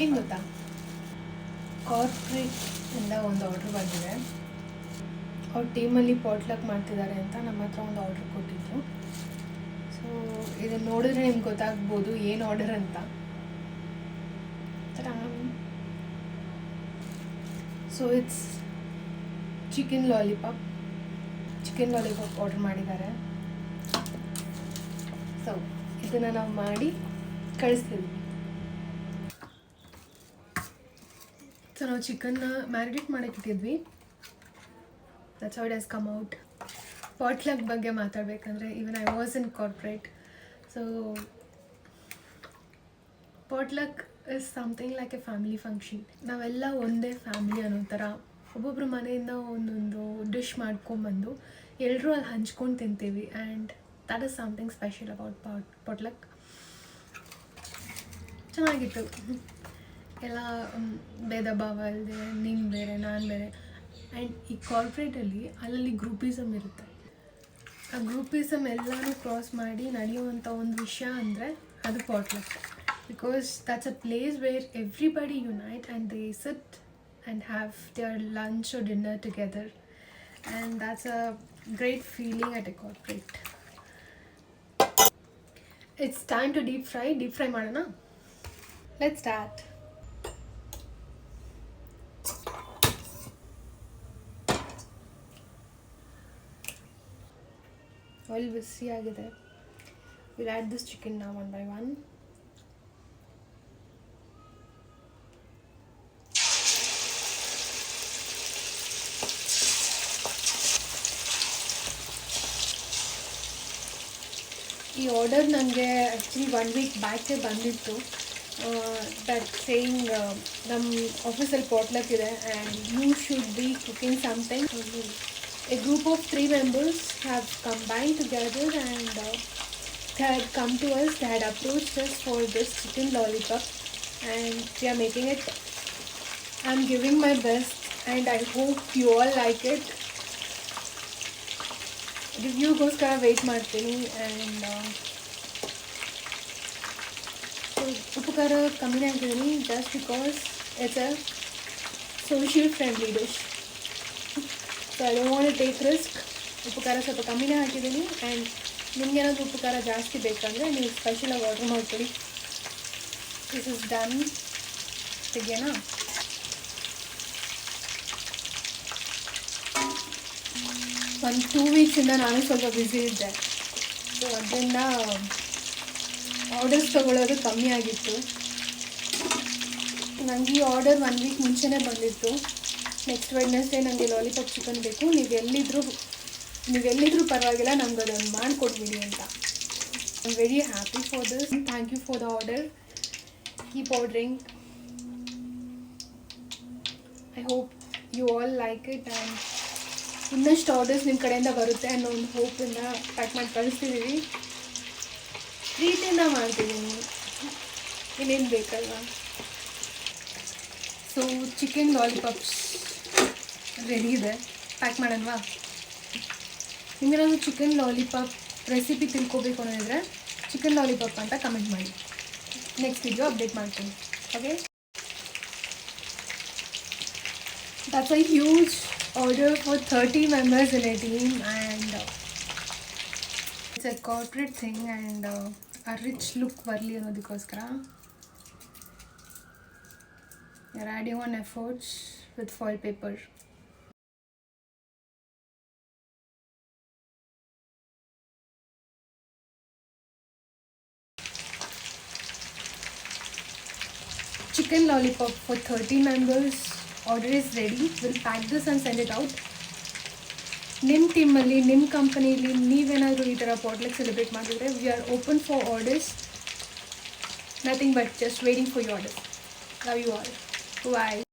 ಏನು ಗೊತ್ತಾ, ಕಾರ್ಪೊರೇಟಿಂದ ಒಂದು ಆರ್ಡ್ರ್ ಬಂದಿದೆ. ಅವ್ರ ಟೀಮಲ್ಲಿ ಪಾಟ್ಲಕ್ ಮಾಡ್ತಿದ್ದಾರೆ ಅಂತ ನಮ್ಮ ಹತ್ರ ಒಂದು ಆರ್ಡ್ರ್ ಕೊಟ್ಟಿದ್ರು. ಸೊ ಇದನ್ನು ನೋಡಿದ್ರೆ ನಿಮ್ಗೆ ಗೊತ್ತಾಗ್ಬೋದು ಏನು ಆರ್ಡರ್ ಅಂತ. So it's chicken lollipop order ಮಾಡಿದ್ದಾರೆ. ಸೊ ಇದನ್ನು ನಾವು ಮಾಡಿ ಕಳಿಸ್ತೀವಿ. ಸೊ ನಾವು ಚಿಕನ್ನ ಮ್ಯಾರಿನೇಟ್ ಮಾಡೋಕ್ಕಿಟ್ಟಿದ್ವಿ. That's how it has come out. Potluck ಬಗ್ಗೆ ಮಾತಾಡಬೇಕಂದ್ರೆ, even I was in corporate. So potluck is something like a family function. ನಾವೆಲ್ಲ ಒಂದೇ ಫ್ಯಾಮಿಲಿ ಅನ್ನೋ ಥರ ಒಬ್ಬೊಬ್ಬರು ಮನೆಯಿಂದ ಒಂದೊಂದು ಡಿಶ್ ಮಾಡ್ಕೊಂಬಂದು ಎಲ್ಲರೂ ಅಲ್ಲಿ ಹಂಚ್ಕೊಂಡು ತಿಂತೀವಿ. And that is something special about potluck. ಚೆನ್ನಾಗಿತ್ತು. ಎಲ್ಲ ಭೇದ ಭಾವ ಅಲ್ಲದೆ ನೀನು ಬೇರೆ ನಾನು ಬೇರೆ. ಆ್ಯಂಡ್ ಈ ಕಾರ್ಪೊರೇಟಲ್ಲಿ ಅಲ್ಲಲ್ಲಿ ಗ್ರೂಪಿಸಮ್ ಇರುತ್ತೆ. ಆ ಗ್ರೂಪಿಸಮ್ ಎಲ್ಲನೂ ಕ್ರಾಸ್ ಮಾಡಿ ನಡೆಯುವಂಥ ಒಂದು ವಿಷಯ ಅಂದರೆ ಅದು potluck. Because that's a place where everybody unite and they sit and have their lunch or dinner together. And that's a great feeling at a corporate. It's time to deep fry ಮಾಡೋಣ. Let's start. Oil ಬಿಸಿ ಆಗಿದೆ. Will add this chicken now one by one. ಈ order ನನಗೆ actually 1 week ಬ್ಯಾಕೇ ಬಂದಿತ್ತು. That saying ನಮ್ಮ ಆಫೀಸಲ್ಲಿ potluck ಇದೆ and you should be cooking something. A group of 3 members have combined together and they had come to us. They had approached us for this chicken lollipop and we are making it. I'm giving my best and I hope you all like it. ರಿವ್ಯೂಗೋಸ್ಕರ wait ಮಾಡ್ತೀನಿ. And ಉಪ್ಪು ಖಾರ ಕಮ್ಮಿನೇ ಹಾಕಿದ್ದೀನಿ just because it's a social friendly dish. So I don't want to take risk. ಉಪ್ಪು ಖಾರ ಸ್ವಲ್ಪ ಕಮ್ಮಿನೇ ಹಾಕಿದ್ದೀನಿ. ಆ್ಯಂಡ್ ನಿಮ್ಗೇನಾದರೂ ಉಪ್ಪು ಖಾರ ಜಾಸ್ತಿ ಬೇಕಂದರೆ ನೀವು ಸ್ಪೆಷಲಾಗಿ ಆರ್ಡ್ರ್ ಮಾಡ್ಕೊಳ್ಳಿ. This is done. ತೆಗೆಯೋಣ. ಒಂದು 2 ವೀಕ್ಸಿಂದ ನಾನು ಸ್ವಲ್ಪ ಬ್ಯುಸಿ ಇದ್ದೆ. ಸೊ ಅದರಿಂದ ಆರ್ಡರ್ಸ್ ತೊಗೊಳ್ಳೋದು ಕಮ್ಮಿ ಆಗಿತ್ತು. ನನಗೆ ಈ ಆರ್ಡರ್ 1 ವೀಕ್ ಮುಂಚೆನೇ ಬಂದಿತ್ತು. ನೆಕ್ಸ್ಟ್ ವೆಡ್ನೆಸ್ಡೇ ನನಗೆ ಲಾಲಿಪಾಪ್ ಚಿಕನ್ ಬೇಕು, ನೀವೆಲ್ಲಿದ್ರೂ ಪರವಾಗಿಲ್ಲ, ನಮ್ಗೆ ಅದನ್ನು ಮಾಡಿಕೊಡ್ಬಿಡಿ ಅಂತ. I am very happy for this. Thank you for the order. Keep ordering. I hope you all like it. And ಇನ್ನಷ್ಟು ಆರ್ಡರ್ಸ್ ನಿಮ್ಮ ಕಡೆಯಿಂದ ಬರುತ್ತೆ ಅನ್ನೋ ಒಂದು ಹೋಪಿಂದ ಪ್ಯಾಕ್ ಮಾಡಿ ಕಳಿಸ್ತಿದ್ದೀವಿ. ಪ್ರೀತಿಯಿಂದ ಮಾಡ್ತಿದ್ದೀನಿ, ಇನ್ನೇನು ಬೇಕಲ್ವಾ. ಸೊ ಚಿಕನ್ ಲಾಲಿಪಾಪ್ಸ್ ರೆಡಿ ಇದೆ. ಪ್ಯಾಕ್ ಮಾಡೋಣವಾ? ನಿಮಗೇನಾದರೂ ಚಿಕನ್ ಲಾಲಿಪಾಪ್ ರೆಸಿಪಿ ತಿಳ್ಕೊಬೇಕು ಅನ್ನೋದಿದ್ರೆ ಚಿಕನ್ ಲಾಲಿಪಾಪ್ ಅಂತ ಕಮೆಂಟ್ ಮಾಡಿ. ನೆಕ್ಸ್ಟ್ ವಿಡಿಯೋ ಅಪ್ಡೇಟ್ ಮಾಡ್ತೀನಿ. Okay, that's a huge order for 30 members in a team and it's a corporate thing and a rich look varli annodikoskara we are adding on efforts with foil paper. Chicken lollipop for 30 members. Order is ready. We'll pack this and send it out. ನಿಮ್ಮ ಟೀಮಲ್ಲಿ, ನಿಮ್ಮ ಕಂಪನಿಲಿ ನೀವೇನಾದರೂ ಈ ಥರ potluck celebrate ಮಾಡಿದ್ರೆ we are open for orders. Nothing but just waiting for you orders. Love you all. Bye.